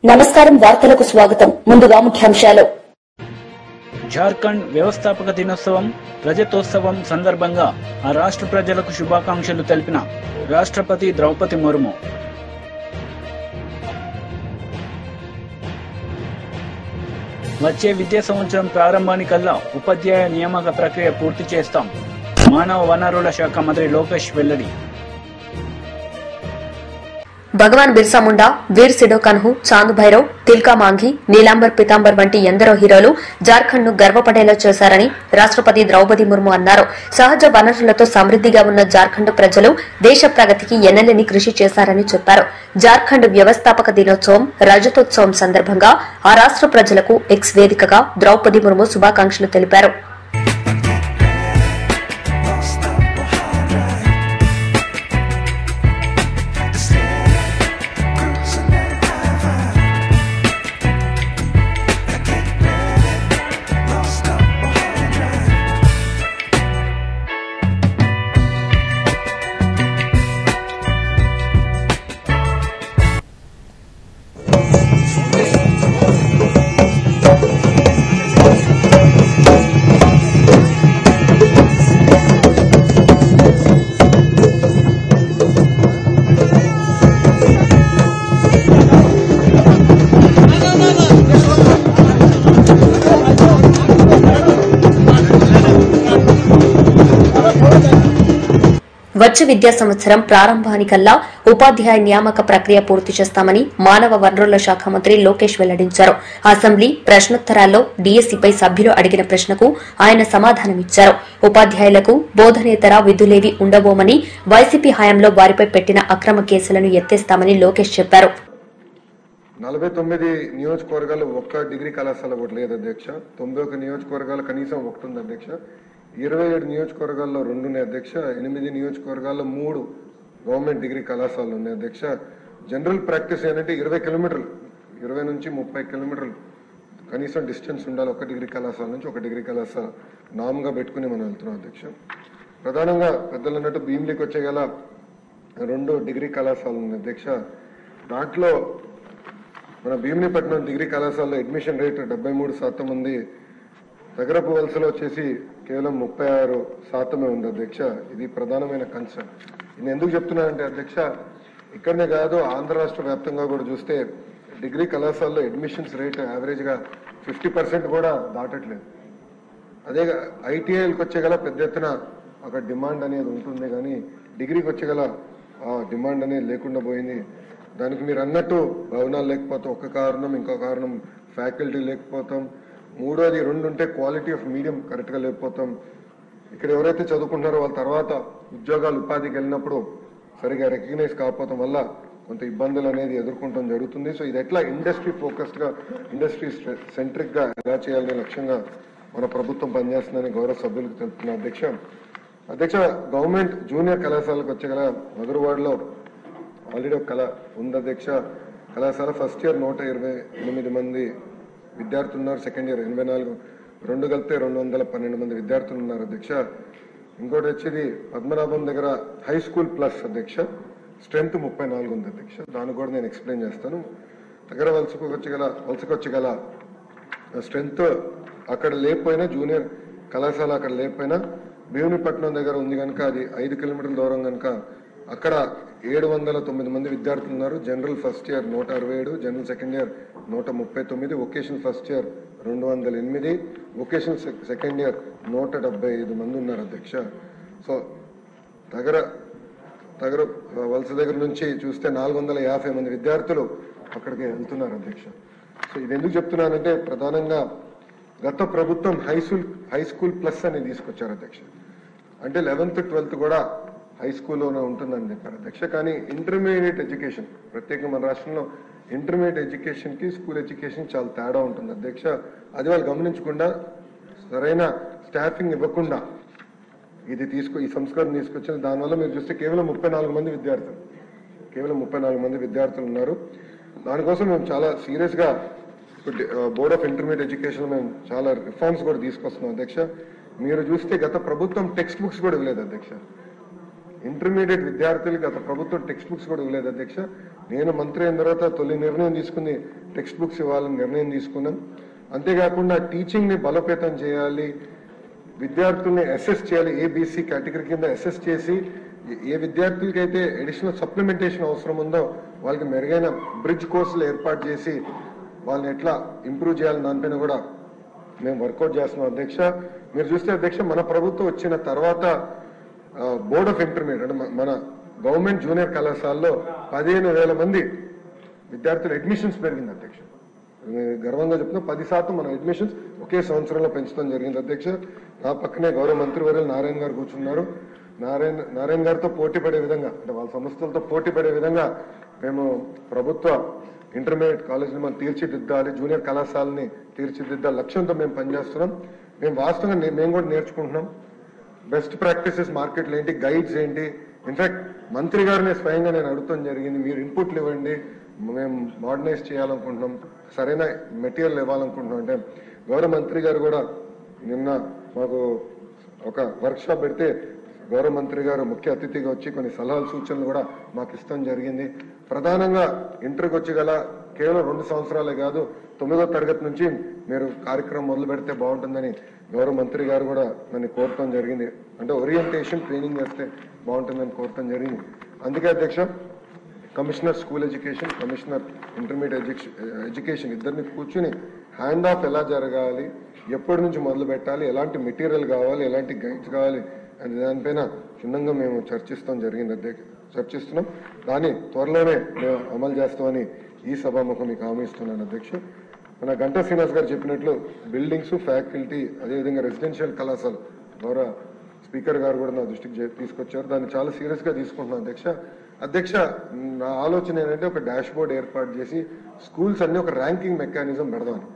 నమస్కారం, వార్తలకు స్వాగతం. ముందుగా ముఖ్యాంశాలు. జార్ఖండ్ వ్యవస్థాపక దినోత్సవం, రజతోత్సవం సందర్భంగా ఆ రాష్ట్ర ప్రజలకు శుభాకాంక్షలు తెలిపిన రాష్ట్రపతి ద్రౌపది ముర్ము. వచ్చే విద్యా సంవత్సరం ప్రారంభానికల్లా ఉపాధ్యాయ నియామక ప్రక్రియ పూర్తి చేస్తాం. మానవ వనరుల శాఖ మంత్రి లోకేష్ వెల్లడి. భగవాన్ బిర్సా ముండా, వీర్ సిడోకన్హు, చాంద్ భైరవ్, తిల్కా మాంఘీ, నీలాంబర్ పితాంబర్ వంటి ఎందరో హీరోలు జార్ఖండ్ ను గర్వపడేలా చేశారని రాష్ట్రపతి ద్రౌపది ముర్ము అన్నారు. సహజ వనరులతో సమృద్దిగా ఉన్న జార్ఖండ్ ప్రజలు దేశ ప్రగతికి ఎన్నలేని కృషి చేశారని చెప్పారు. జార్ఖండ్ వ్యవస్థాపక దినోత్సవం, రజతోత్సవం సందర్భంగా ఆ రాష్ట్ర ప్రజలకు ఎక్స్ వేదికగా ద్రౌపది ముర్ము శుభాకాంక్షలు తెలిపారు. వచ్చే విద్యా సంవత్సరం ప్రారంభానికల్లా ఉపాధ్యాయ నియామక ప్రక్రియ పూర్తి చేస్తామని మానవ వనరుల శాఖ మంత్రి లోకేష్ వెల్లడించారు. అసెంబ్లీ ప్రశ్నోత్తరాల్లో డీఎస్సీపై సభ్యులు అడిగిన ప్రశ్నకు ఆయన సమాధానమిచ్చారు. ఉపాధ్యాయులకు బోధనేతర విధులేవి ఉండబోమని, వైసీపీ హయాంలో వారిపై పెట్టిన అక్రమ కేసులను ఎత్తేస్తామని లోకేష్ చెప్పారు. 49 నియోజకవర్గాలు ఒక్క డిగ్రీ కళాశాల కూడా లేదు అధ్యక్ష. 91 నియోజకవర్గాలు కనీసం ఒకటి ఉంది అధ్యక్ష. 27 నియోజకవర్గాల్లో 2 ఉన్నాయి అధ్యక్ష. 8 నియోజకవర్గాల్లో 3 గవర్నమెంట్ డిగ్రీ కళాశాలలు ఉన్నాయి అధ్యక్ష. జనరల్ ప్రాక్టీస్ ఏంటంటే 20 కిలోమీటర్లు, 20 నుంచి 30 కిలోమీటర్లు కనీసం డిస్టెన్స్ ఉండాలి ఒక డిగ్రీ కళాశాల నుంచి. ఒక డిగ్రీ కళాశాల నామ్గా పెట్టుకుని మనం వెళ్తున్నాం అధ్యక్ష. ప్రధానంగా పెద్దలు అన్నట్టు భీమిలికి వచ్చే గల 2 డిగ్రీ కళాశాలలు ఉన్నాయి అధ్యక్ష. దాంట్లో మన భీమినిపట్నం డిగ్రీ కళాశాలలో అడ్మిషన్ రేట్ 73% ఉంది. నగరపు వలసలో వచ్చేసి కేవలం 36% ఉంది అధ్యక్ష. ఇది ప్రధానమైన కన్సర్న్. నేను ఎందుకు చెప్తున్నానంటే అధ్యక్ష, ఇక్కడనే కాదు ఆంధ్ర రాష్ట్ర వ్యాప్తంగా కూడా చూస్తే డిగ్రీ కళాశాలలో అడ్మిషన్స్ రేట్ యావరేజ్గా 50% కూడా దాటట్లేదు. అదే ఐటీఐలకు వచ్చే గల పెద్ద ఎత్తున ఒక డిమాండ్ అనేది ఉంటుంది, కానీ డిగ్రీకి వచ్చే గల డిమాండ్ అనేది లేకుండా పోయింది. దానికి మీరు అన్నట్టు భవనాలు లేకపోతే ఒక కారణం, ఇంకో కారణం ఫ్యాకల్టీ లేకపోతాం, మూడోది 2 ఉంటే క్వాలిటీ ఆఫ్ మీడియం కరెక్ట్గా లేకపోతాం. ఇక్కడ ఎవరైతే చదువుకుంటున్నారో వాళ్ళ తర్వాత ఉద్యోగాలు ఉపాధికి వెళ్ళినప్పుడు సరిగా రికగ్నైజ్ కాకపోవడం వల్ల కొంత ఇబ్బందులు అనేది ఎదుర్కొంటాం జరుగుతుంది. సో ఇది ఎట్లా ఇండస్ట్రీ ఫోకస్డ్గా, ఇండస్ట్రీ సెంట్రిక్గా ఎలా చేయాలనే లక్ష్యంగా మన ప్రభుత్వం పనిచేస్తుందని గౌరవ సభ్యులకు తెలుపుతున్న అధ్యక్ష. గవర్నమెంట్ జూనియర్ కళాశాలకు వచ్చే గల మధురవాడలో ఆల్రెడీ ఒక ఉంది అధ్యక్ష. కళాశాల ఫస్ట్ ఇయర్ 128 మంది విద్యార్థులు ఉన్నారు. సెకండ్ ఇయర్ 84, 2 కలిపితే 212 మంది విద్యార్థులు ఉన్నారు అధ్యక్ష. ఇంకోటి వచ్చేది పద్మనాభం దగ్గర హై స్కూల్ ప్లస్ అధ్యక్ష, స్ట్రెంత్ 34 ఉంది అధ్యక్ష. దాన్ని కూడా నేను ఎక్స్ప్లెయిన్ చేస్తాను. దగ్గర వలసకొచ్చి గల స్ట్రెంత్ అక్కడ లేకపోయినా, జూనియర్ కళాశాల అక్కడ లేకపోయినా భీమునిపట్నం దగ్గర ఉంది కనుక, అది 5 కిలోమీటర్ల దూరం కనుక అక్కడ 709 మంది విద్యార్థులు ఉన్నారు. General first year 167, general second year 139, vocational first year 208, vocational second year 175 మంది ఉన్నారు అధ్యక్ష. సో దగ్గర వలస దగ్గర నుంచి చూస్తే 450 మంది విద్యార్థులు అక్కడికి వెళ్తున్నారు అధ్యక్ష. సో ఇది ఎందుకు చెప్తున్నానంటే, ప్రధానంగా గత ప్రభుత్వం హై స్కూల్ ప్లస్ అని తీసుకొచ్చారు అధ్యక్ష. అంటే 11th 12th కూడా హై స్కూల్లోనే ఉంటుందని చెప్పారు అధ్యక్ష. కానీ ఇంటర్మీడియట్ ఎడ్యుకేషన్, ప్రత్యేకంగా మన రాష్ట్రంలో ఇంటర్మీడియట్ ఎడ్యుకేషన్కి స్కూల్ ఎడ్యుకేషన్ చాలా తేడా ఉంటుంది అధ్యక్ష. అది వాళ్ళు గమనించకుండా, సరైన స్టాఫింగ్ ఇవ్వకుండా ఈ సంస్కరణ తీసుకొచ్చిన దానివల్ల మీరు చూస్తే కేవలం 34 మంది విద్యార్థులు ఉన్నారు. దానికోసం మేము చాలా సీరియస్గా బోర్డ్ ఆఫ్ ఇంటర్మీడియట్ ఎడ్యుకేషన్ మేము చాలా రిఫార్మ్స్ కూడా తీసుకొస్తున్నాం అధ్యక్ష. మీరు చూస్తే గత ప్రభుత్వం టెక్స్ట్ బుక్స్ కూడా ఇవ్వలేదు అధ్యక్ష. ఇంటర్మీడియట్ విద్యార్థులకు గత ప్రభుత్వం టెక్స్ట్ బుక్స్ కూడా ఇవ్వలేదు అధ్యక్ష. నేను మంత్రి అయిన తర్వాత తొలి నిర్ణయం తీసుకుని టెక్స్ట్ బుక్స్ ఇవ్వాలని నిర్ణయం తీసుకున్నాం. అంతేకాకుండా టీచింగ్ ని బలోపేతం చేయాలి, విద్యార్థుల్ని అసెస్ చేయాలి, ఏబిసి కేటగిరీ కింద అసెస్ చేసి ఏ విద్యార్థులకైతే అడిషనల్ సప్లిమెంటేషన్ అవసరం ఉందో వాళ్ళకి మెరుగైన బ్రిడ్జ్ కోర్సులు ఏర్పాటు చేసి వాళ్ళని ఎట్లా ఇంప్రూవ్ చేయాలని దానిపైన కూడా మేము వర్కౌట్ చేస్తున్నాం అధ్యక్ష. మీరు చూస్తే అధ్యక్ష, మన ప్రభుత్వం వచ్చిన తర్వాత బోర్డ్ ఆఫ్ ఇంటర్మీడియట్ అంటే మన గవర్నమెంట్ జూనియర్ కళాశాలలో 15,000 మంది విద్యార్థుల అడ్మిషన్స్ పెరిగింది అధ్యక్ష. గర్వంగా చెప్తున్నా 10% మన అడ్మిషన్స్ ఒకే సంవత్సరంలో పెంచడం జరిగింది అధ్యక్ష. నా పక్కనే గౌరవ మంత్రివర్యులు నారాయణ గారు కూర్చున్నారు. నారాయణ గారితో పోటీ పడే విధంగా అంటే వాళ్ళ సంస్థలతో పోటీ పడే విధంగా మేము ప్రభుత్వ ఇంటర్మీడియట్ కాలేజీని మనం తీర్చిదిద్దాలి, జూనియర్ కళాశాలని తీర్చిదిద్దాలి లక్ష్యంతో మేము పనిచేస్తున్నాం. మేము వాస్తవంగా మేము కూడా నేర్చుకుంటున్నాం. బెస్ట్ ప్రాక్టీసెస్ మార్కెట్లో ఏంటి, గైడ్స్ ఏంటి. ఇన్ఫాక్ట్ మంత్రి గారిని స్వయంగా నేను అడుగుతాం జరిగింది, మీరు ఇన్పుట్లు ఇవ్వండి, మేము మోడర్నైజ్ చేయాలనుకుంటున్నాం, సరైన మెటీరియల్ ఇవ్వాలనుకుంటున్నాం. అంటే గౌరవ మంత్రి గారు కూడా నిన్న మాకు ఒక వర్క్ షాప్ పెడితే గౌరవ మంత్రి గారు ముఖ్య అతిథిగా వచ్చి కొన్ని సలహాలు సూచనలు కూడా మాకు ఇష్టం జరిగింది. ప్రధానంగా ఇంటర్కి వచ్చి గల కేవలం 2 సంవత్సరాలే కాదు, 9వ తరగతి నుంచి మీరు కార్యక్రమం మొదలు పెడితే బాగుంటుందని గౌరవ మంత్రి గారు కూడా నన్ను కోరటం జరిగింది. అంటే ఓరియంటేషన్ ట్రైనింగ్ చేస్తే బాగుంటుందని కోరటం జరిగింది. అందుకే అధ్యక్ష, commissioner school education, commissioner intermediate education ఇద్దరిని కూర్చుని హ్యాండ్ ఆఫ్ ఎలా జరగాలి, ఎప్పటి నుంచి మొదలు పెట్టాలి, ఎలాంటి మెటీరియల్ కావాలి, ఎలాంటి గైడ్స్ కావాలి అనే దానిపైన క్షుణ్ణంగా మేము చర్చిస్తున్నాం. దాన్ని త్వరలోనే మేము అమలు చేస్తామని ఈ సభాముఖం మీకు హామీ ఇస్తున్నాను అధ్యక్ష. మన గంటా శ్రీనివాస్ గారు చెప్పినట్లు బిల్డింగ్స్, ఫ్యాకల్టీ, అదేవిధంగా రెసిడెన్షియల్ కళాశాల ద్వారా స్పీకర్ గారు కూడా నా దృష్టికి తీసుకొచ్చారు. దాన్ని చాలా సీరియస్ గా తీసుకుంటున్నాం అధ్యక్ష. నా ఆలోచన ఏంటంటే ఒక డాష్ బోర్డ్ ఏర్పాటు చేసి స్కూల్స్ అన్ని ఒక ర్యాంకింగ్ మెకానిజం పెడదామని.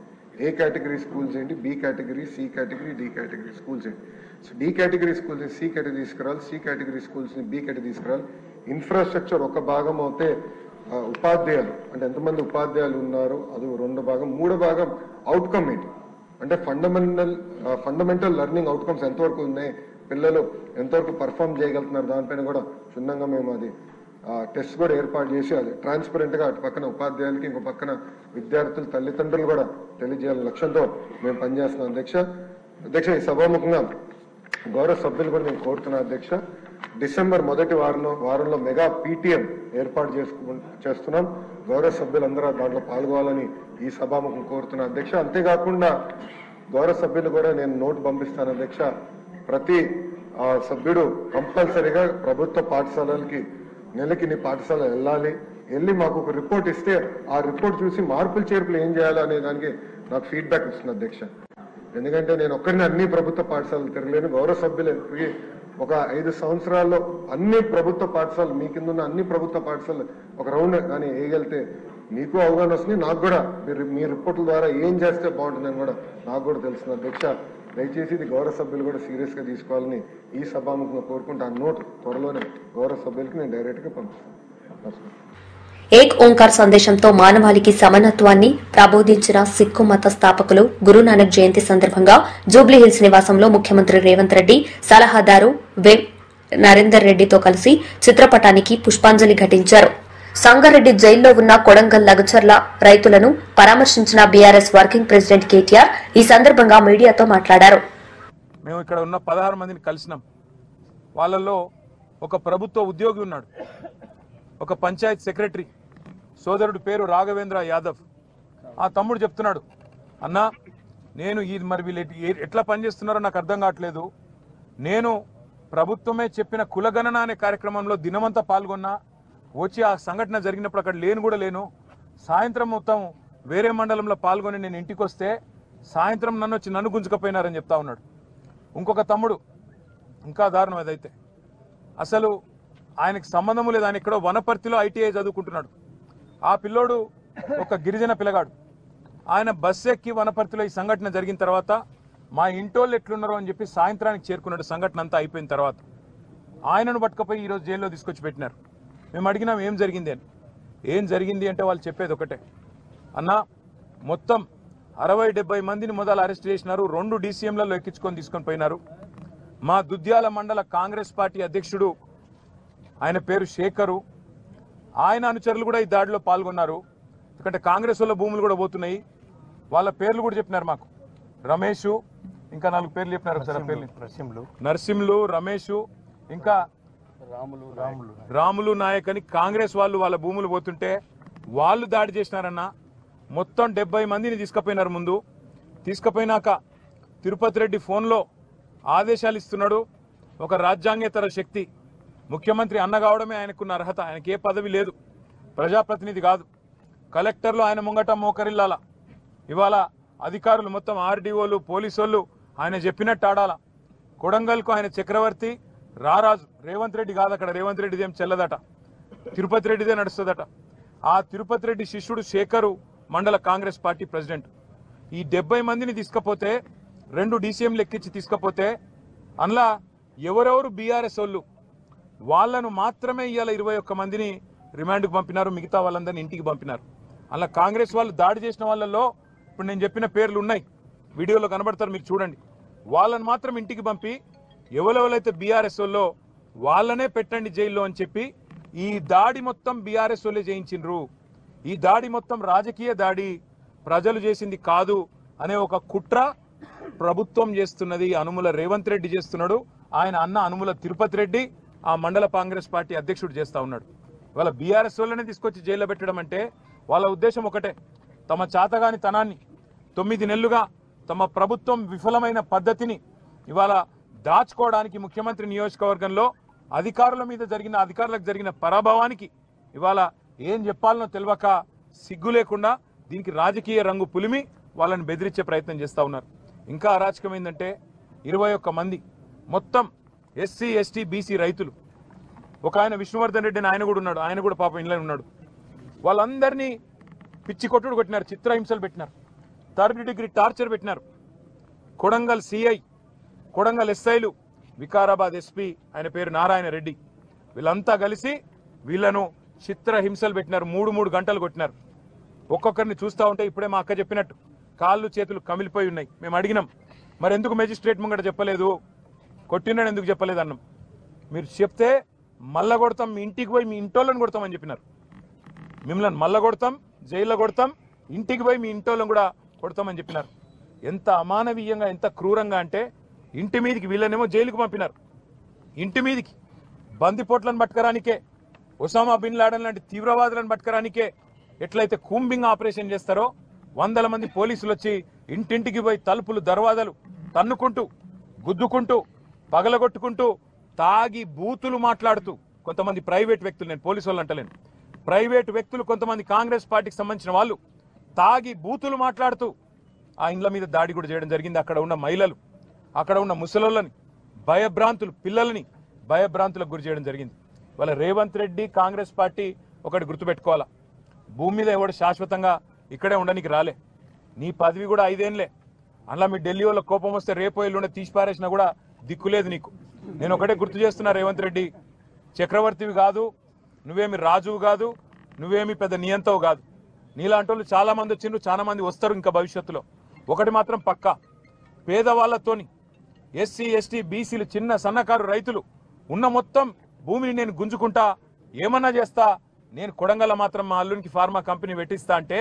ఏ కేటగిరీ స్కూల్స్ ఏంటి, B category, C category, D category schools ఏంటి. సో డి కేటగిరీ స్కూల్స్ ని సి కేటగిరీ తీసుకురావాలి, సి కేటగిరీ స్కూల్స్ ని బి కేటగిరీ తీసుకురావాలి. ఇన్ఫ్రాస్ట్రక్చర్ ఒక భాగం అవుతే ఉపాధ్యాయులు అంటే ఎంతమంది ఉపాధ్యాయులు ఉన్నారు అది 2 భాగం, 3 భాగం అవుట్కమ్ ఏంటి అంటే ఫండమెంటల్ లెర్నింగ్ అవుట్కమ్స్ ఎంతవరకు ఉన్నాయి, పిల్లలు ఎంతవరకు పర్ఫామ్ చేయగలుగుతున్నారు, దానిపైన కూడా క్షుణ్ణంగా మేము అది టెస్ట్ కూడా ఏర్పాటు చేసి అది ట్రాన్స్పరెంట్ గా అటు పక్కన ఉపాధ్యాయులకి ఇంకో పక్కన విద్యార్థులు తల్లిదండ్రులు కూడా తెలియజేయాలని లక్ష్యంతో మేము పనిచేస్తున్నాం అధ్యక్ష. ఈ సభాముఖంగా గౌరవ సభ్యులు కూడా నేను కోరుతున్నా అధ్యక్ష, డిసెంబర్ మొదటి వారంలో మెగా పీటీఎం ఏర్పాటు చేస్తున్నాం. గౌరవ సభ్యులందరూ దాంట్లో పాల్గొవాలని ఈ సభాముఖం కోరుతున్నా అధ్యక్ష. అంతేకాకుండా గౌరవ సభ్యులు కూడా నేను నోటు పంపిస్తాను అధ్యక్ష. ప్రతి సభ్యుడు కంపల్సరీగా ప్రభుత్వ పాఠశాలలకి నెలకి నీ పాఠశాల వెళ్ళి మాకు ఒక రిపోర్ట్ ఇస్తే ఆ రిపోర్ట్ చూసి మార్పులు చేర్పులు ఏం చేయాలి అనే దానికి నాకు ఫీడ్బ్యాక్ ఇస్తుంది అధ్యక్ష. ఎందుకంటే నేను ఒక్కరిని అన్ని ప్రభుత్వ పాఠశాలలు తిరగలేను. గౌరవ సభ్యులకి ఒక 5 సంవత్సరాల్లో అన్ని ప్రభుత్వ పాఠశాలలు మీ కింద ఉన్న అన్ని ప్రభుత్వ పాఠశాలలు ఒక రౌండ్ కానీ వేయగలితే మీకు అవగాహన వస్తుంది, నాకు కూడా మీ రిపోర్ట్ల ద్వారా ఏం చేస్తే బాగుంటుందని కూడా నాకు కూడా తెలుస్తుంది అధ్యక్ష. దయచేసి ఇది గౌరవ సభ్యులు కూడా సీరియస్ గా తీసుకోవాలని ఈ సభాముఖంగా కోరుకుంటూ ఆ నోట్ త్వరలోనే గౌరవ సభ్యులకి నేను డైరెక్ట్ గా పంపిస్తాను. ఏక్ ఓంకార్ సందేశంతో మానవాళికి సమానత్వాన్ని ప్రబోధించిన సిక్కు మత స్థాపకులు గురునానక్ జయంతి సందర్భంగా జూబ్లీహిల్స్ నివాసంలో ముఖ్యమంత్రి రేవంత్ రెడ్డి సలహాదారు నరేందర్ రెడ్డితో కలిసి చిత్రపటానికి పుష్పాంజలి ఘటించారు. సంగారెడ్డి జైల్లో ఉన్న కొడంగల్ లగచర్ల రైతులను పరామర్శించిన బీఆర్ఎస్ వర్కింగ్ ప్రెసిడెంట్ కేటీఆర్ ఈ సందర్భంగా మీడియాతో మాట్లాడారు. మేము ఇక్కడ ఉన్న 16 మందిని కలిసినాం. వాళ్ళల్లో ఒక ప్రభుత్వ ఉద్యోగి ఉన్నాడు, ఒక పంచాయత్ సెక్రటరీ సోదరుడు పేరు రాఘవేంద్ర యాదవ్. ఆ తమ్ముడు చెప్తున్నాడు, అన్నా నేను ఈ మరి వీళ్ళు ఎట్లా పనిచేస్తున్నారో నాకు అర్థం కావట్లేదు. నేను ప్రభుత్వమే చెప్పిన కులగణన అనే కార్యక్రమంలో దినమంతా పాల్గొన్నా, వచ్చి ఆ సంఘటన జరిగినప్పుడు అక్కడ లేను. సాయంత్రం మొత్తం వేరే మండలంలో పాల్గొని నేను ఇంటికి వస్తే సాయంత్రం నన్ను గుంజుకపోయినారని చెప్తా ఉన్నాడు. ఇంకొక తమ్ముడు ఇంకా దారుణం ఏదైతే, అసలు ఆయనకు సంబంధము లేదు, ఆయన ఎక్కడో వనపర్తిలో ఐటీఐ చదువుకుంటున్నాడు. ఆ పిల్లోడు ఒక గిరిజన పిల్లగాడు. ఆయన బస్సు ఎక్కి వనపర్తిలో ఈ సంఘటన జరిగిన తర్వాత మా ఇంటోళ్ళు ఎట్లున్నారో అని చెప్పి సాయంత్రానికి చేరుకున్నాడు. సంఘటన అంతా అయిపోయిన తర్వాత ఆయనను పట్టుకపోయి ఈరోజు జైల్లో తీసుకొచ్చి పెట్టినారు. మేము అడిగినాం ఏం జరిగింది అని. ఏం జరిగింది అంటే వాళ్ళు చెప్పేది ఒకటే, అన్నా మొత్తం 60-70 మందిని మొదలు అరెస్ట్ చేసినారు. 2 DCMలలో ఎక్కించుకొని తీసుకొని పోయినారు. మా దుద్యాల మండల కాంగ్రెస్ పార్టీ అధ్యక్షుడు ఆయన పేరు శేఖరు, ఆయన అనుచరులు కూడా ఈ దాడిలో పాల్గొన్నారు. ఎందుకంటే కాంగ్రెస్ వాళ్ళ భూములు కూడా పోతున్నాయి. వాళ్ళ పేర్లు కూడా చెప్పినారు మాకు. రమేష్, ఇంకా 4 పేర్లు చెప్పినారు. ఒకసారి పేర్లు నరసింహులు, రమేష్, ఇంకా రాములు నాయక్ అని కాంగ్రెస్ వాళ్ళు వాళ్ళ భూములు పోతుంటే వాళ్ళు దాడి చేసినారన్న. మొత్తం 70 మందిని తీసుకుపోయినారు. ముందు తీసుకుపోయినాక తిరుపతి రెడ్డి ఫోన్లో ఆదేశాలు ఇస్తున్నాడు. ఒక రాజ్యాంగేతర శక్తి, ముఖ్యమంత్రి అన్న కావడమే ఆయనకున్న అర్హత. ఆయనకి ఏ పదవి లేదు, ప్రజాప్రతినిధి కాదు. కలెక్టర్లు ఆయన ముంగట మోకరిల్లాల. ఇవాళ అధికారులు మొత్తం RDOలు, పోలీసోళ్ళు ఆయన చెప్పినట్టు ఆడాల. కొడంగల్కు ఆయన చక్రవర్తి, రారాజు. రేవంత్ రెడ్డి కాదు, అక్కడ రేవంత్ రెడ్డిదేం చెల్లదట, తిరుపతి రెడ్డిదే నడుస్తుందట. ఆ తిరుపతి రెడ్డి శిష్యుడు శేఖరు మండల కాంగ్రెస్ పార్టీ ప్రెసిడెంట్. ఈ 70 మందిని తీసుకపోతే 2 DCMలు ఎక్కించి తీసుకపోతే అందులో ఎవరెవరు BRS వాళ్ళు వాళ్ళను మాత్రమే ఇవాళ 21 మందిని రిమాండ్కు పంపినారు. మిగతా వాళ్ళందరినీ ఇంటికి పంపినారు. అలా కాంగ్రెస్ వాళ్ళు దాడి చేసిన వాళ్ళల్లో ఇప్పుడు నేను చెప్పిన పేర్లు ఉన్నాయి, వీడియోలో కనబడతారు, మీరు చూడండి. వాళ్ళని మాత్రం ఇంటికి పంపి ఎవరెవరైతే BRS వాళ్ళో వాళ్ళనే పెట్టండి జైల్లో అని చెప్పి ఈ దాడి మొత్తం BRS వాళ్ళే చేయించిండ్రు. ఈ దాడి మొత్తం రాజకీయ దాడి, ప్రజలు చేసింది కాదు అనే ఒక కుట్ర ప్రభుత్వం చేస్తున్నది. అనుముల రేవంత్ రెడ్డి చేస్తున్నాడు. ఆయన అన్న అనుముల తిరుపతి రెడ్డి ఆ మండల కాంగ్రెస్ పార్టీ అధ్యక్షుడు చేస్తా ఉన్నాడు. వాళ్ళ BRS వాళ్ళనే తీసుకొచ్చి జైల్లో పెట్టడం అంటే వాళ్ళ ఉద్దేశం ఒకటే, తమ చాతగాని తనాన్ని 9 నెలలుగా తమ ప్రభుత్వం విఫలమైన పద్ధతిని ఇవాళ దాచుకోవడానికి, ముఖ్యమంత్రి నియోజకవర్గంలో అధికారులకు జరిగిన పరాభవానికి ఇవాళ ఏం చెప్పాలనో తెలియక సిగ్గు లేకుండా దీనికి రాజకీయ రంగు పులిమి వాళ్ళని బెదిరించే ప్రయత్నం చేస్తూ ఉన్నారు. ఇంకా అరాచకం ఏంటంటే 21 మంది మొత్తం SC, ST, BC రైతులు. ఒక ఆయన విష్ణువర్ధన్ రెడ్డి అని ఆయన కూడా ఉన్నాడు. ఆయన కూడా పాపం ఇంట్లో ఉన్నాడు. వాళ్ళందరినీ పిచ్చి కొట్టుడు కొట్టినారు, చిత్రహింసలు పెట్టినారు, 3rd డిగ్రీ టార్చర్ పెట్టినారు. కొడంగల్ CI, కొడంగల్ SIలు, వికారాబాద్ SP ఆయన పేరు నారాయణ రెడ్డి, వీళ్ళంతా కలిసి వీళ్ళను చిత్రహింసలు పెట్టినారు. 3 గంటలు కొట్టినారు. ఒక్కొక్కరిని చూస్తూ ఉంటే ఇప్పుడే మా అక్క చెప్పినట్టు కాళ్ళు చేతులు కమిలిపోయి ఉన్నాయి. మేము అడిగినాం, మరి ఎందుకు మెజిస్ట్రేట్ ముంగట చెప్పలేదు, కొట్టినాడు ఎందుకు చెప్పలేదు అన్నాం. మీరు చెప్తే మల్ల కొడతాం, మీ ఇంటికి పోయి మీ ఇంటోళ్ళని కొడతామని చెప్పినారు. మిమ్మల్ని మల్ల కొడతాం, జైల్లో కొడతాం, ఇంటికి పోయి మీ ఇంటోళ్ళని కూడా కొడతామని చెప్పినారు. ఎంత అమానవీయంగా, ఎంత క్రూరంగా అంటే ఇంటి మీదికి వీళ్ళనేమో జైలుకు పంపినారు. ఇంటి మీదికి బందిపోట్లను పట్టుకరానికే, ఒసామా బిన్ లాడెన్ లాంటి తీవ్రవాదులను పట్టుకరానికే ఎట్లయితే కూంబింగ్ ఆపరేషన్ చేస్తారో 100 మంది పోలీసులు వచ్చి ఇంటింటికి పోయి తలుపులు దర్వాజాలు తన్నుకుంటూ, గుద్దుకుంటూ, పగలగొట్టుకుంటూ, తాగి బూతులు మాట్లాడుతూ కొంతమంది ప్రైవేట్ వ్యక్తులు, నేను పోలీసు వాళ్ళు అంటలేను, ప్రైవేట్ వ్యక్తులు కొంతమంది కాంగ్రెస్ పార్టీకి సంబంధించిన వాళ్ళు తాగి బూతులు మాట్లాడుతూ ఆ ఇండ్ల మీద దాడి కూడా చేయడం జరిగింది. అక్కడ ఉన్న మహిళలు, అక్కడ ఉన్న ముసలోళ్ళని భయభ్రాంతులు, పిల్లలని భయభ్రాంతులకు గురి చేయడం జరిగింది. వాళ్ళ రేవంత్ రెడ్డి కాంగ్రెస్ పార్టీ ఒకటి గుర్తుపెట్టుకోవాలా, భూమి మీద ఎవడు శాశ్వతంగా ఇక్కడే ఉండడానికి రాలే. నీ పదవి కూడా 5 ఏళ్ళే. అలా మీ ఢిల్లీ వాళ్ళ కోపం వస్తే రేపో ఎల్లుండే తీసి పారేసినా కూడా దిక్కులేదు నీకు. నేను ఒకటే గుర్తు చేస్తున్నా, రేవంత్ రెడ్డి చక్రవర్తివి కాదు, నువ్వేమి రాజువు కాదు, నువ్వేమి పెద్ద నియంతవు కాదు. నీలాంటి వాళ్ళు చాలా మంది వచ్చిండ్రు, చాలా మంది వస్తారు ఇంకా భవిష్యత్తులో. ఒకటి మాత్రం పక్కా, పేదవాళ్లతోని SC, ST, BCలు, చిన్న సన్నకారు రైతులు ఉన్న మొత్తం భూమిని నేను గుంజుకుంటా, ఏమన్నా చేస్తా, నేను కొడంగల్ మాత్రం మా అల్లునికి ఫార్మా కంపెనీ పెట్టిస్తా అంటే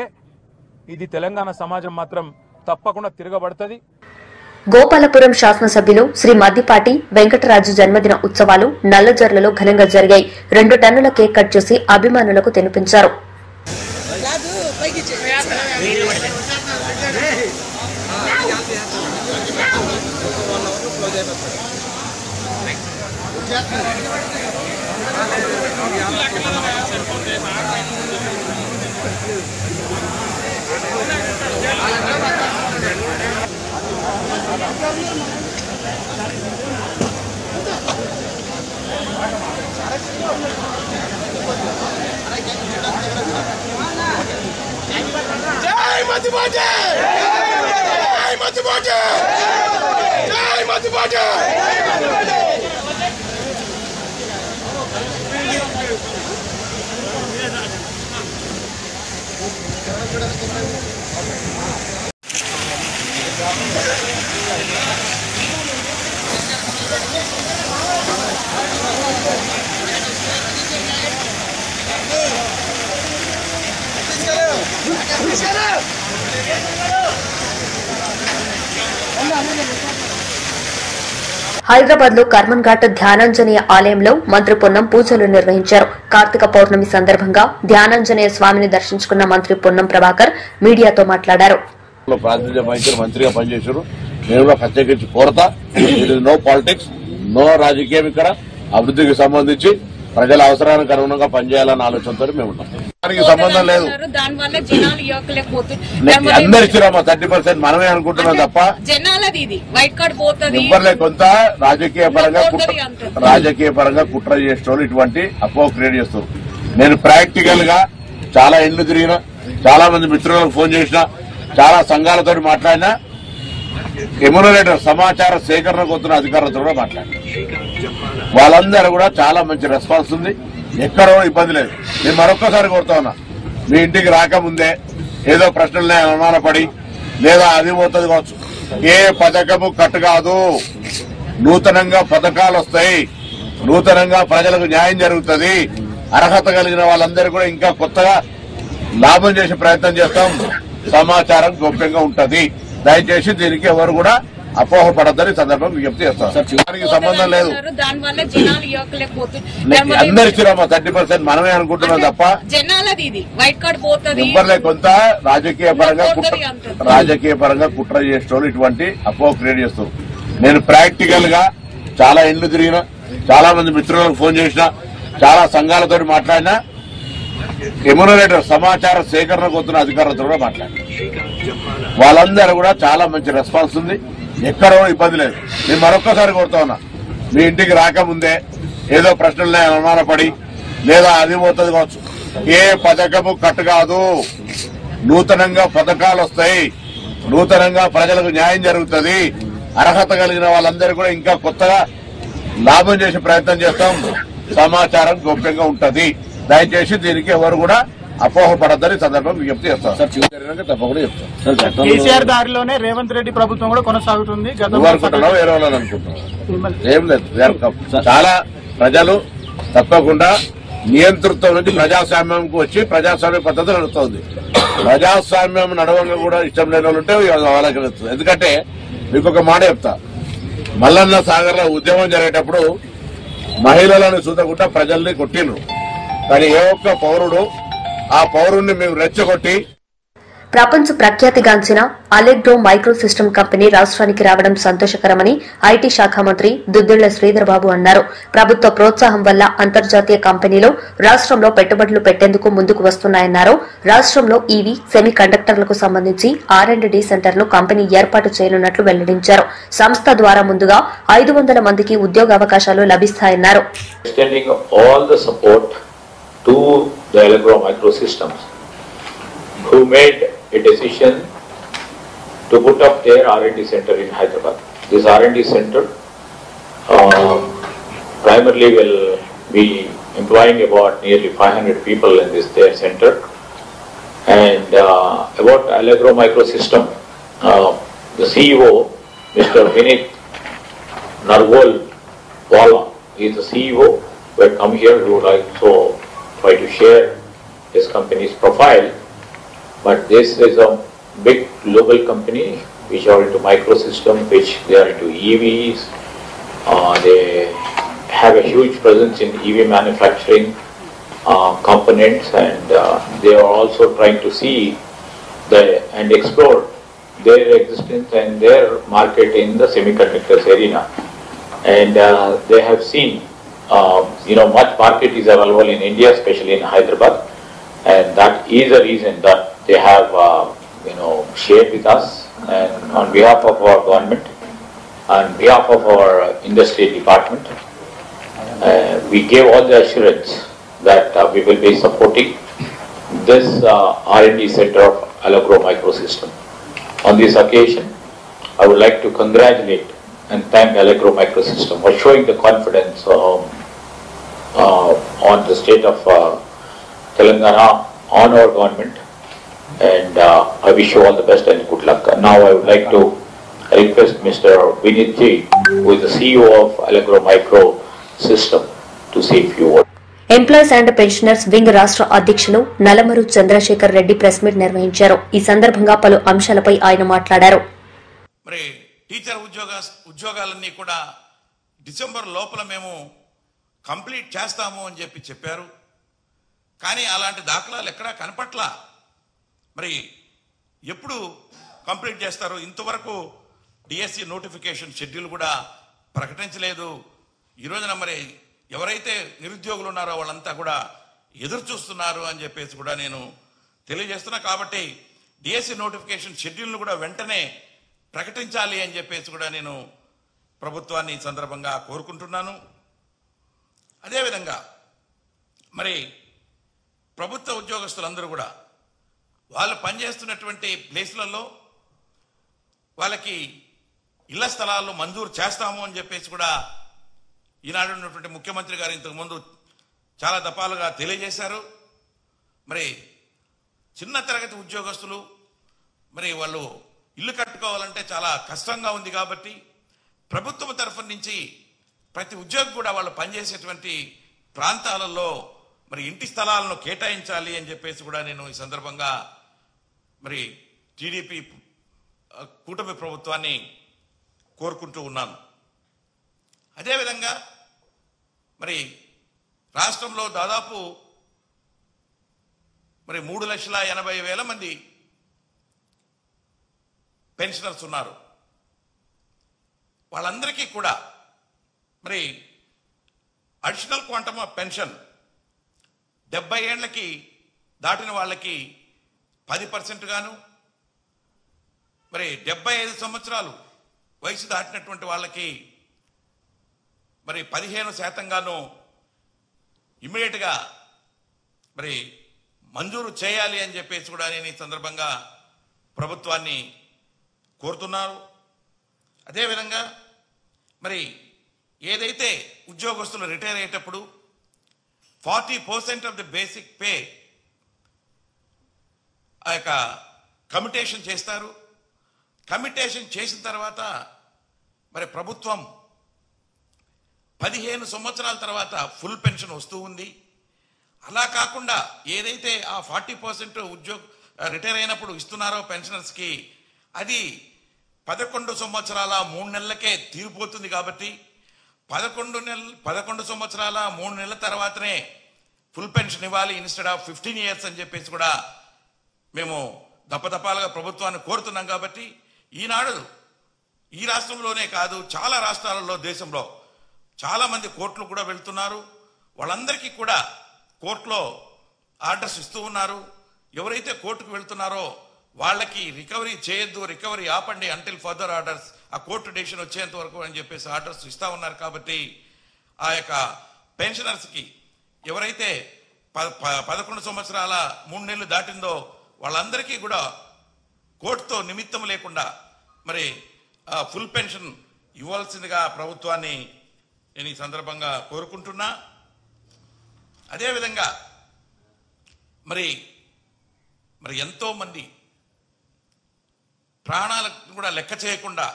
ఇది తెలంగాణ సమాజం మాత్రం తప్పకుండా తిరగబడుతుంది. గోపాలపురం శాసనసభ్యులు శ్రీ మద్దిపాటి వెంకటరాజు జన్మదిన ఉత్సవాలు నల్లజర్లలో ఘనంగా జరిగాయి. 2 టన్నుల కేక్ కట్ చేసి అభిమానులకు తినిపించారు. జై మద్దిపాటి! జై మద్దిపాటి! జై మద్దిపాటి! హైదరాబాద్ లో కర్మన్ ఘాట్ ధ్యానాంజనేయ ఆలయంలో మంత్రి పొన్నం పూజలు నిర్వహించారు. కార్తీక పౌర్ణమి సందర్భంగా ధ్యానాంజనేయ స్వామిని దర్శించుకున్న మంత్రి పొన్నం ప్రభాకర్ మీడియాతో మాట్లాడారు. ప్రాతినిధ్యం వహించారు, మంత్రిగా పనిచేశారు. నేను కూడా ప్రత్యేకించి కోరతా, నో పాలిటిక్స్, నో రాజకీయం. ఇక్కడ అభివృద్ధికి సంబంధించి ప్రజల అవసరానికి అనుగుణంగా పనిచేయాలన్న ఆలోచనతో మేము ఉన్నాం. దానికి సంబంధం లేదు. అందరు ఇచ్చిరామా 30% మనమే అనుకుంటున్నాం తప్ప ఇవ్వలే. కొంత రాజకీయ పరంగా కుట్ర చేసేవాళ్ళు ఇటువంటి అపోహ క్రియేట్ చేస్తారు. నేను ప్రాక్టికల్ గా చాలా ఇండ్లు తిరిగిన, చాలా మంది మిత్రులకు ఫోన్ చేసిన, చాలా సంఘాలతో మాట్లాడినా, ఎమ్యూనరేటర్ సమాచార సేకరణ కొత్తున్న అధికారులతో కూడా మాట్లాడినా వాళ్ళందరూ కూడా చాలా మంచి రెస్పాన్స్ ఉంది. ఎక్కడో ఇబ్బంది లేదు. నేను మరొక్కసారి కోరుతా ఉన్నా, మీ ఇంటికి రాకముందే ఏదో ప్రశ్నలనే అనుమానపడి లేదా అది పోతుంది కావచ్చు. ఏ పథకము కట్టు కాదు. నూతనంగా పథకాలు వస్తాయి, నూతనంగా ప్రజలకు న్యాయం జరుగుతుంది. అర్హత కలిగిన వాళ్ళందరూ కూడా ఇంకా కొత్తగా లాభం చేసే ప్రయత్నం చేస్తాం. సమాచారం గోప్యంగా ఉంటది. దయచేసి దీనికి ఎవరు కూడా అపోహపడద్దని సందర్భం విజ్ఞప్తి చేస్తాం. దానికి సంబంధం లేదు. అందరు ఇచ్చిరామా 30% మనమే అనుకుంటున్నాం తప్ప ఇవ్వలే. కొంత రాజకీయ పరంగా కుట్ర చేసేవాళ్ళు ఇటువంటి అపోహ క్రియేట్ చేస్తారు. నేను ప్రాక్టికల్ గా చాలా ఇండ్లు తిరిగిన, చాలా మంది మిత్రులకు ఫోన్ చేసిన, చాలా సంఘాలతో మాట్లాడినా, ఎమ్యూనరేటర్ సమాచార సేకరణ కొత్తున్న అధికారులతో కూడా మాట్లాడినా వాళ్ళందరూ కూడా చాలా మంచి రెస్పాన్స్ ఉంది. ఎక్కడో ఇబ్బంది లేదు. నేను మరొక్కసారి కోరుతా ఉన్నా, మీ ఇంటికి రాకముందే ఏదో ప్రశ్నలనే అనుమానపడి లేదా అది పోతుంది కావచ్చు. ఏ పథకము కట్టు కాదు. నూతనంగా పథకాలు వస్తాయి, నూతనంగా ప్రజలకు న్యాయం జరుగుతుంది. అర్హత కలిగిన వాళ్ళందరూ కూడా ఇంకా కొత్తగా లాభం చేసే ప్రయత్నం చేస్తాం. సమాచారం గోప్యంగా ఉంటది. దయచేసి దీనికి ఎవరు కూడా అపోహపడద్దని సందర్భం విజ్ఞప్తి చేస్తాం. తప్పకుండా చెప్తాం. కేసీఆర్ దారిలోనే రేవంత్ రెడ్డి ప్రభుత్వం కూడా కొనసాగుతుంది. అనుకుంటున్నాం, వేరే వాళ్ళని అనుకుంటున్నాం. ఏం లేదు. చాలా ప్రజలు తప్పకుండా నియంతృత్వం నుంచి ప్రజాస్వామ్యంకు వచ్చి ప్రజాస్వామ్య పద్ధతి నడుస్తుంది. ప్రజాస్వామ్యం నడవంగా కూడా ఇష్టం లేని వాళ్ళు ఉంటే వాళ్ళకి నడుస్తుంది. ఎందుకంటే మీకు ఒక మాట చెప్తా, మల్లన్న సాగర్ లో ఉద్యమం జరిగేటప్పుడు మహిళలను చూడకుండా ప్రజల్ని కొట్టిండ్రు. కానీ ఏ ఒక్క పౌరుడు ఆ పౌరుణ్ణి మేము రెచ్చగొట్టి ప్రపంచ ప్రఖ్యాతిగాంచిన అలెగ్రో మైక్రో సిస్టమ్ కంపెనీ రాష్ట్రానికి రావడం సంతోషకరమని ఐటీ శాఖ మంత్రి దుద్దిళ్ల శ్రీధర్ బాబు అన్నారు. ప్రభుత్వ ప్రోత్సాహం వల్ల అంతర్జాతీయ కంపెనీలు రాష్ట్రంలో పెట్టుబడులు పెట్టేందుకు ముందుకు వస్తున్నాయన్నారు. రాష్ట్రంలో ఈవీ సెమీ కండక్టర్లకు సంబంధించి R&D సెంటర్ను కంపెనీ ఏర్పాటు చేయనున్నట్లు వెల్లడించారు. సంస్థ ద్వారా ముందుగా 500 మందికి ఉద్యోగావకాశాలు లభిస్తాయన్నారు. To the Allegro Microsystems, who made a decision to put up their R&D center in Hyderabad. This R&D center primarily will be employing about nearly 500 people in their center. And about Allegro Microsystem, the CEO, Mr. Vinit Narwal-Wala, is the CEO. Will come here. He would like to try to share his company's profile, but this is a big global company which are into microsystems, which they are into EVs. They have a huge presence in EV manufacturing components, and they are also trying to see and explore their existence and their market in the semiconductors arena. And they have seen much market is available in India, especially in Hyderabad, and that is the reason that they have, shared with us. And on behalf of our government, on behalf of our industry department, we gave all the assurance that we will be supporting this R&D center of Allegro Microsystem. On this occasion, I would like to congratulate and thank Allegro Microsystem for showing the confidence on the state of Telangana, on our government, and I wish you all the best and good luck. Now I would like to I request Mr. Vinit Ji, who is the CEO of Allegro Micro System, to say a few words. Employees and pensioners wing రాష్ట్ర అధ్యక్షులు నలమరు Chandrasekhar Reddy press meet నిర్వహించారు. ఈ సందర్భంగా పలు అంశాలపై ఆయన మాట్లాడారు. మరి టీచర్ ఉద్యోగాలన్నీ కూడా డిసెంబర్ లోపల మేము కంప్లీట్ చేస్తాము అని చెప్పారు. కానీ అలాంటి దాఖలాలు ఎక్కడా కనపట్లా. మరి ఎప్పుడు కంప్లీట్ చేస్తారు? ఇంతవరకు డిఎస్సి నోటిఫికేషన్ షెడ్యూల్ కూడా ప్రకటించలేదు. ఈ రోజున మరి ఎవరైతే నిరుద్యోగులు ఉన్నారో వాళ్ళంతా కూడా ఎదురు చూస్తున్నారు అని చెప్పేసి కూడా నేను తెలియజేస్తున్నా. కాబట్టి డిఎస్సి నోటిఫికేషన్ షెడ్యూల్ను కూడా వెంటనే ప్రకటించాలి అని చెప్పేసి కూడా నేను ప్రభుత్వాన్ని ఈ సందర్భంగా కోరుకుంటున్నాను. అదేవిధంగా మరి ప్రభుత్వ ఉద్యోగస్తులందరూ కూడా వాళ్ళు పనిచేస్తున్నటువంటి ప్లేస్లలో వాళ్ళకి ఇళ్ల స్థలాలు మంజూరు చేస్తాము అని చెప్పేసి కూడా ఈనాడు ఉన్నటువంటి ముఖ్యమంత్రి గారు ఇంతకుముందు చాలా దఫాలుగా తెలియజేశారు. మరి చిన్న తరగతి ఉద్యోగస్తులు మరి వాళ్ళు ఇల్లు కట్టుకోవాలంటే చాలా కష్టంగా ఉంది. కాబట్టి ప్రభుత్వం తరఫు నుంచి ప్రతి ఉద్యోగి కూడా వాళ్ళు పనిచేసేటువంటి ప్రాంతాలలో మరి ఇంటి స్థలాలను కేటాయించాలి అని చెప్పేసి కూడా నేను ఈ సందర్భంగా మరి టీడీపీ కూటమి ప్రభుత్వాన్ని కోరుకుంటూ ఉన్నాను. అదేవిధంగా మరి రాష్ట్రంలో దాదాపు మరి 3,80,000 మంది పెన్షనర్స్ ఉన్నారు. వాళ్ళందరికీ కూడా మరి అడిషనల్ క్వాంటమ్ ఆఫ్ పెన్షన్ 70 ఏళ్లకి దాటిన వాళ్ళకి 10% గాను, మరి 75 సంవత్సరాలు వయసు దాటినటువంటి వాళ్ళకి మరి 15% గాను ఇమ్మీడియట్గా మరి మంజూరు చేయాలి అని చెప్పేసి కూడా నేను ఈ సందర్భంగా ప్రభుత్వాన్ని కోరుతున్నారు. అదేవిధంగా మరి ఏదైతే ఉద్యోగస్తులు రిటైర్ అయ్యేటప్పుడు 40% ఆఫ్ ది బేసిక్ పే ఆ యొక్క కమిటేషన్ చేస్తారు. కమిటేషన్ చేసిన తర్వాత మరి ప్రభుత్వం 15 సంవత్సరాల తర్వాత ఫుల్ పెన్షన్ వస్తూ ఉంది. అలా కాకుండా ఏదైతే ఆ 40% రిటైర్ అయినప్పుడు ఇస్తున్నారో పెన్షనర్స్కి అది 11 సంవత్సరాల 3 నెలలకే తీరిపోతుంది. కాబట్టి 11 సంవత్సరాల 3 నెలల తర్వాతనే ఫుల్ పెన్షన్ ఇవ్వాలి ఇన్స్టెడ్ ఆఫ్ 15 years అని చెప్పేసి కూడా మేము దప్పదప్పాలుగా ప్రభుత్వాన్ని కోరుతున్నాం. కాబట్టి ఈనాడు ఈ రాష్ట్రంలోనే కాదు చాలా రాష్ట్రాలలో దేశంలో చాలా మంది కోర్టులు కూడా వెళ్తున్నారు. వాళ్ళందరికీ కూడా కోర్టులో ఆర్డర్స్ ఇస్తూ ఉన్నారు. ఎవరైతే కోర్టుకు వెళ్తున్నారో వాళ్ళకి రికవరీ చేయొద్దు, రికవరీ ఆపండి అంటిల్ ఫర్దర్ ఆర్డర్స్, ఆ కోర్టు డెసిషన్ వచ్చేంత వరకు అని చెప్పేసి ఆర్డర్స్ ఇస్తా ఉన్నారు. కాబట్టి ఆ యొక్క పెన్షనర్స్కి ఎవరైతే 11 సంవత్సరాల 3 నెలలు దాటిందో వాళ్ళందరికీ కూడా కోర్టుతో నిమిత్తం లేకుండా మరి ఫుల్ పెన్షన్ ఇవ్వాల్సిందిగా ప్రభుత్వాన్ని నేను ఈ సందర్భంగా కోరుకుంటున్నా. అదేవిధంగా మరి ఎంతో మంది ప్రాణాలకు కూడా లెక్క చేయకుండా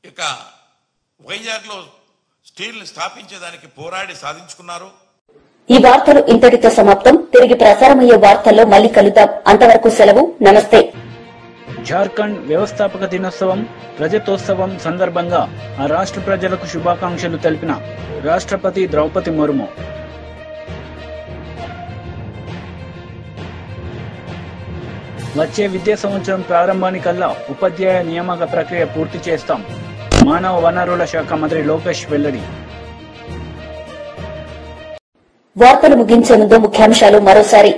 ఇక వైజాగ్లో స్టీల్ని స్థాపించేదానికి పోరాడి సాధించుకున్నారు. ఈ వార్తలు ఇంతటితో సమాప్తం. తిరిగి ప్రసారమయ్యే వార్తల్లో మళ్లీ కలుద్దాం. అంతవరకు సెలవు. నమస్తే. జార్ఖండ్ వ్యవస్థాపక దినోత్సవం రజతోత్సవం సందర్భంగా ఆ రాష్ట్ర ప్రజలకు శుభాకాంక్షలు తెలిపిన రాష్ట్రపతి ద్రౌపది ముర్ము. వచ్చే విద్యా సంవత్సరం ప్రారంభానికల్లా ఉపాధ్యాయ నియామక ప్రక్రియ పూర్తి చేస్తాం. మానవ వనరుల శాఖ మంత్రి లోకేష్ వెల్లడి. వార్తలు ముగించే ముందు ముఖ్యాంశాలు మరోసారి.